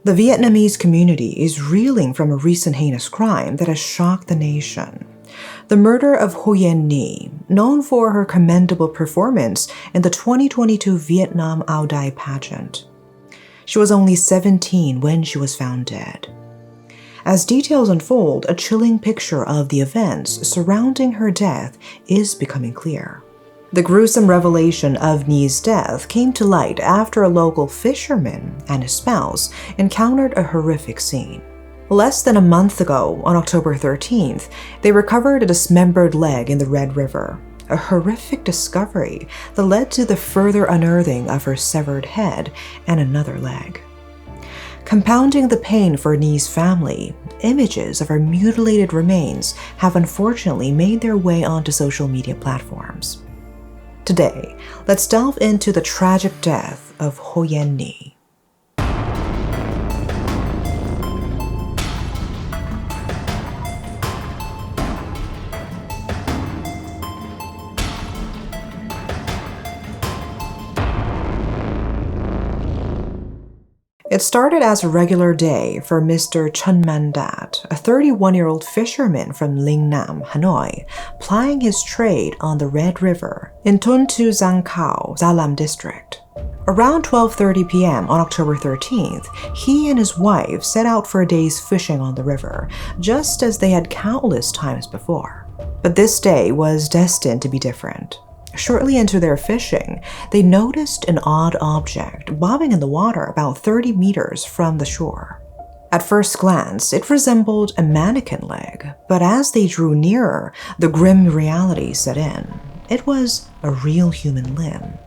The Vietnamese community is reeling from a recent heinous crime that has shocked the nation. The murder of Ho Yen Nhi, known for her commendable performance in the 2022 Vietnam Ao Dai pageant. She was only 17 when she was found dead. As details unfold, a chilling picture of the events surrounding her death is becoming clear. The gruesome revelation of Nhi's death came to light after a local fisherman and his spouse encountered a horrific scene. Less than a month ago, on October 13th, they recovered a dismembered leg in the Red River, a horrific discovery that led to the further unearthing of her severed head and another leg. Compounding the pain for Nhi's family, images of her mutilated remains have unfortunately made their way onto social media platforms. Today, let's delve into the tragic death of Ho Yen Nhi. It started as a regular day for Mr. Chun Man Dat, a 31-year-old fisherman from Linh Nam, Hanoi, plying his trade on the Red River in Thôn Tu Giang Khao, Gia Lam district. Around 12:30 p.m. on October 13th, he and his wife set out for a day's fishing on the river, just as they had countless times before. But this day was destined to be different. Shortly into their fishing, they noticed an odd object bobbing in the water about 30 meters from the shore. At first glance, it resembled a mannequin leg, but as they drew nearer, the grim reality set in. It was a real human limb.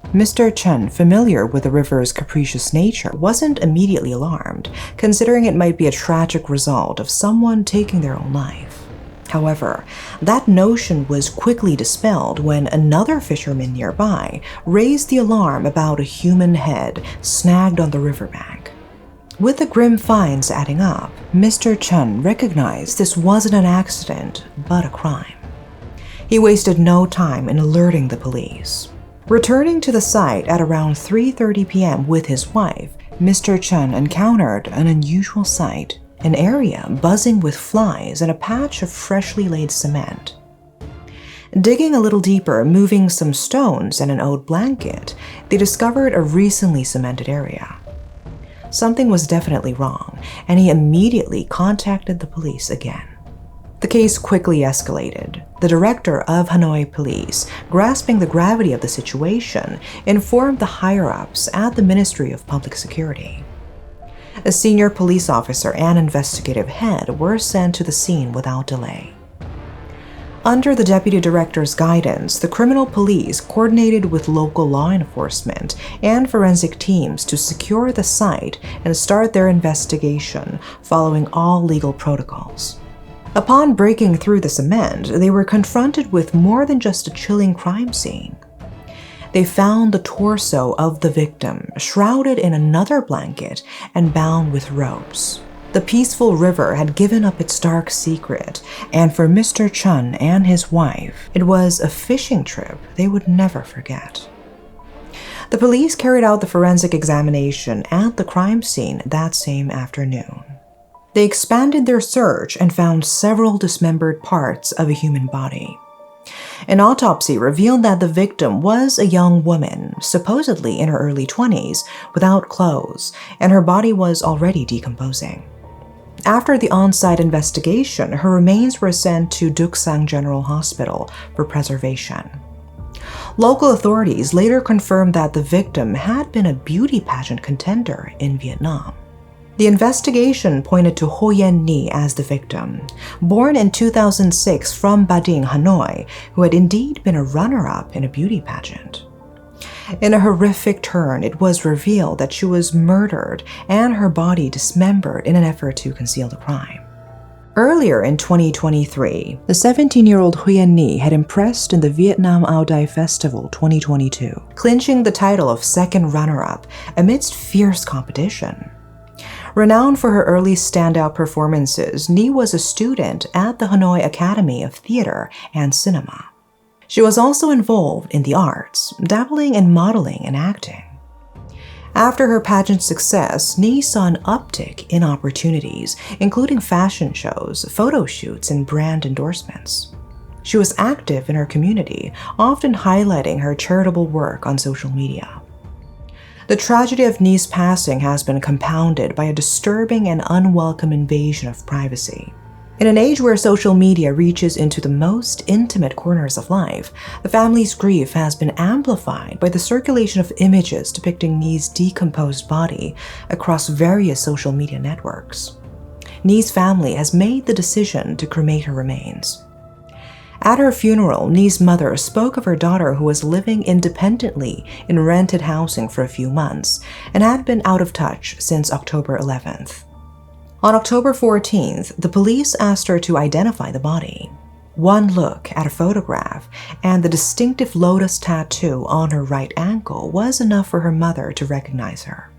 Mr. Chen, familiar with the river's capricious nature, wasn't immediately alarmed, considering it might be a tragic result of someone taking their own life. However, that notion was quickly dispelled when another fisherman nearby raised the alarm about a human head snagged on the riverbank. With the grim finds adding up, Mr. Chen recognized this wasn't an accident, but a crime. He wasted no time in alerting the police. Returning to the site at around 3:30 p.m. with his wife, Mr. Chen encountered an unusual sight. An area buzzing with flies and a patch of freshly laid cement. Digging a little deeper, moving some stones and an old blanket, they discovered a recently cemented area. Something was definitely wrong, and he immediately contacted the police again. The case quickly escalated. The director of Hanoi Police, grasping the gravity of the situation, informed the higher-ups at the Ministry of Public Security. A senior police officer and investigative head were sent to the scene without delay. Under the deputy director's guidance, the criminal police coordinated with local law enforcement and forensic teams to secure the site and start their investigation following all legal protocols. Upon breaking through the cement, they were confronted with more than just a chilling crime scene. They found the torso of the victim, shrouded in another blanket and bound with ropes. The peaceful river had given up its dark secret, and for Mr. Chun and his wife, it was a fishing trip they would never forget. The police carried out the forensic examination at the crime scene that same afternoon. They expanded their search and found several dismembered parts of a human body. An autopsy revealed that the victim was a young woman, supposedly in her early 20s, without clothes, and her body was already decomposing. After the on-site investigation, her remains were sent to Duc Sang General Hospital for preservation. Local authorities later confirmed that the victim had been a beauty pageant contender in Vietnam. The investigation pointed to Ho Yen Nhi as the victim, born in 2006 from Ba Ding, Hanoi, who had indeed been a runner-up in a beauty pageant. In a horrific turn, it was revealed that she was murdered and her body dismembered in an effort to conceal the crime. Earlier in 2023, the 17-year-old Ho Yen Nhi had impressed in the Vietnam Ao Dai Festival 2022, clinching the title of second runner-up amidst fierce competition. Renowned for her early standout performances, Nhi was a student at the Hanoi Academy of Theater and Cinema. She was also involved in the arts, dabbling in modeling and acting. After her pageant success, Nhi saw an uptick in opportunities, including fashion shows, photo shoots, and brand endorsements. She was active in her community, often highlighting her charitable work on social media. The tragedy of Nhi's passing has been compounded by a disturbing and unwelcome invasion of privacy. In an age where social media reaches into the most intimate corners of life, the family's grief has been amplified by the circulation of images depicting Nhi's decomposed body across various social media networks. Nhi's family has made the decision to cremate her remains. At her funeral, Nhi's mother spoke of her daughter who was living independently in rented housing for a few months and had been out of touch since October 11th. On October 14th, the police asked her to identify the body. One look at a photograph and the distinctive lotus tattoo on her right ankle was enough for her mother to recognize her.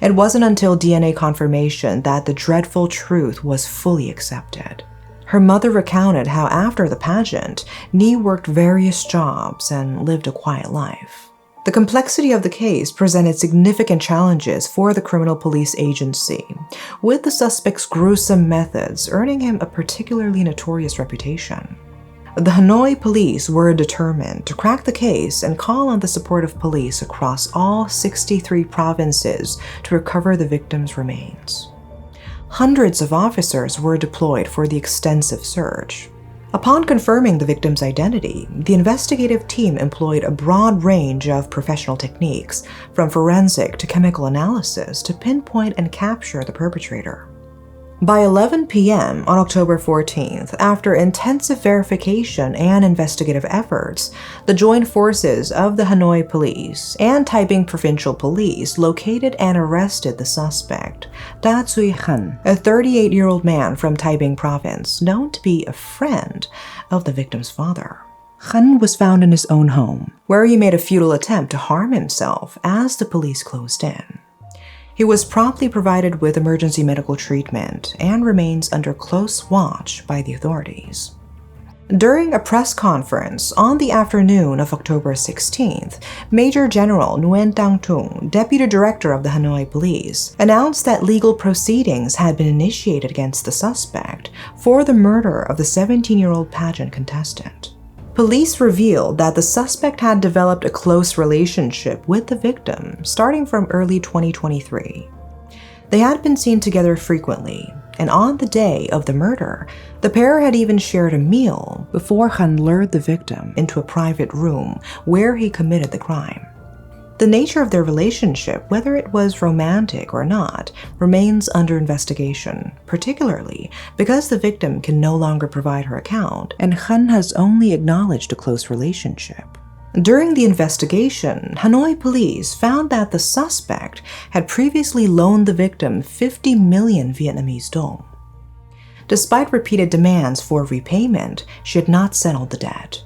It wasn't until DNA confirmation that the dreadful truth was fully accepted. Her mother recounted how after the pageant, Nhi worked various jobs and lived a quiet life. The complexity of the case presented significant challenges for the criminal police agency, with the suspect's gruesome methods earning him a particularly notorious reputation. The Hanoi police were determined to crack the case and call on the support of police across all 63 provinces to recover the victim's remains. Hundreds of officers were deployed for the extensive search. Upon confirming the victim's identity, the investigative team employed a broad range of professional techniques, from forensic to chemical analysis, to pinpoint and capture the perpetrator. By 11 p.m. on October 14th, after intensive verification and investigative efforts, the joint forces of the Hanoi Police and Taiping Provincial Police located and arrested the suspect, Da Tsui Han, a 38-year-old man from Taiping Province, known to be a friend of the victim's father. Han was found in his own home, where he made a futile attempt to harm himself as the police closed in. He was promptly provided with emergency medical treatment and remains under close watch by the authorities. During a press conference on the afternoon of October 16th, Major General Nguyen Tang Tung, Deputy Director of the Hanoi Police, announced that legal proceedings had been initiated against the suspect for the murder of the 17-year-old pageant contestant. Police revealed that the suspect had developed a close relationship with the victim starting from early 2023. They had been seen together frequently, and on the day of the murder, the pair had even shared a meal before Han lured the victim into a private room where he committed the crime. The nature of their relationship, whether it was romantic or not, remains under investigation, particularly because the victim can no longer provide her account, and Han has only acknowledged a close relationship. During the investigation, Hanoi police found that the suspect had previously loaned the victim 50 million Vietnamese dong. Despite repeated demands for repayment, she had not settled the debt.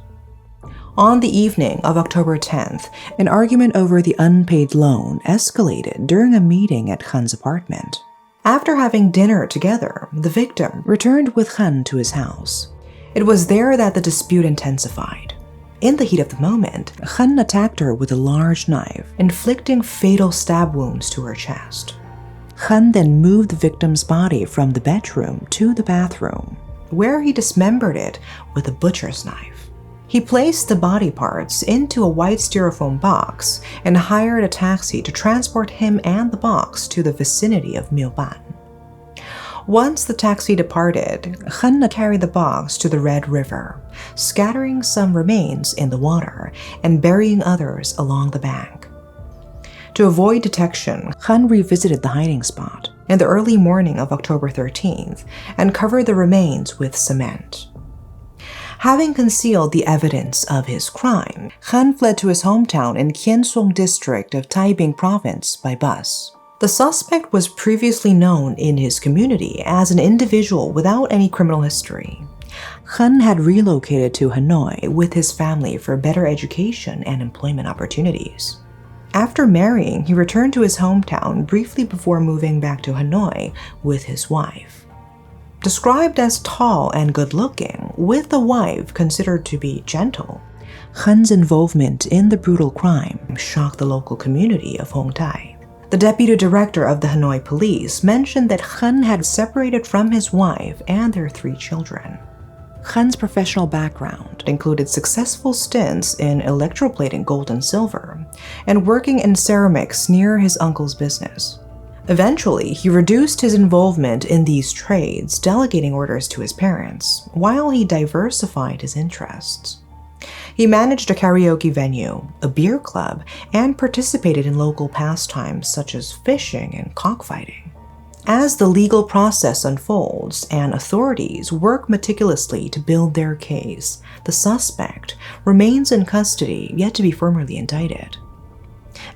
On the evening of October 10th, an argument over the unpaid loan escalated during a meeting at Han's apartment. After having dinner together, the victim returned with Han to his house. It was there that the dispute intensified. In the heat of the moment, Han attacked her with a large knife, inflicting fatal stab wounds to her chest. Han then moved the victim's body from the bedroom to the bathroom, where he dismembered it with a butcher's knife. He placed the body parts into a white styrofoam box and hired a taxi to transport him and the box to the vicinity of Mio Ban. Once the taxi departed, Han carried the box to the Red River, scattering some remains in the water and burying others along the bank. To avoid detection, Han revisited the hiding spot in the early morning of October 13th and covered the remains with cement. Having concealed the evidence of his crime, Han fled to his hometown in Kien Song district of Taiping Province by bus. The suspect was previously known in his community as an individual without any criminal history. Han had relocated to Hanoi with his family for better education and employment opportunities. After marrying, he returned to his hometown briefly before moving back to Hanoi with his wife. Described as tall and good-looking, with a wife considered to be gentle, Hen's involvement in the brutal crime shocked the local community of Hong Tai. The deputy director of the Hanoi police mentioned that Hen had separated from his wife and their 3 children. Hen's professional background included successful stints in electroplating gold and silver and working in ceramics near his uncle's business. Eventually, he reduced his involvement in these trades, delegating orders to his parents, while he diversified his interests. He managed a karaoke venue, a beer club, and participated in local pastimes such as fishing and cockfighting. As the legal process unfolds and authorities work meticulously to build their case, the suspect remains in custody yet to be formally indicted.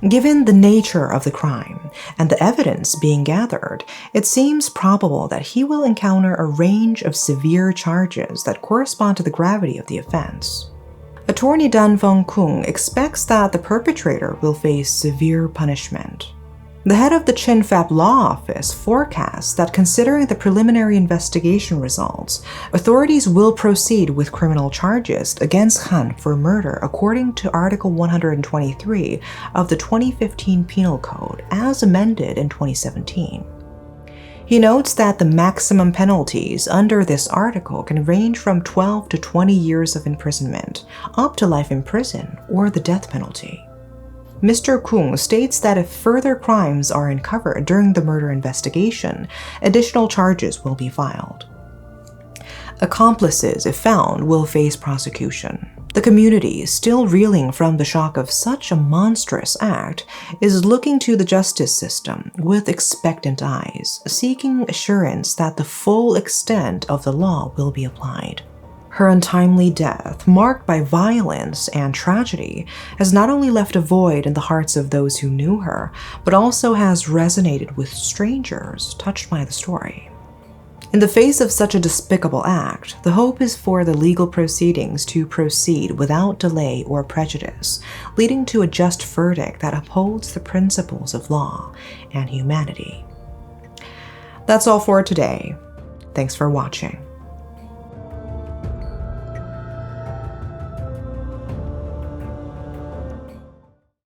Given the nature of the crime and the evidence being gathered, it seems probable that he will encounter a range of severe charges that correspond to the gravity of the offense. Attorney Dan Fong Kung expects that the perpetrator will face severe punishment. The head of the Chin Fap Law Office forecasts that considering the preliminary investigation results, authorities will proceed with criminal charges against Han for murder according to Article 123 of the 2015 Penal Code as amended in 2017. He notes that the maximum penalties under this article can range from 12 to 20 years of imprisonment, up to life in prison or the death penalty. Mr. Kung states that if further crimes are uncovered during the murder investigation, additional charges will be filed. Accomplices, if found, will face prosecution. The community, still reeling from the shock of such a monstrous act, is looking to the justice system with expectant eyes, seeking assurance that the full extent of the law will be applied. Her untimely death, marked by violence and tragedy, has not only left a void in the hearts of those who knew her, but also has resonated with strangers touched by the story. In the face of such a despicable act, the hope is for the legal proceedings to proceed without delay or prejudice, leading to a just verdict that upholds the principles of law and humanity. That's all for today. Thanks for watching.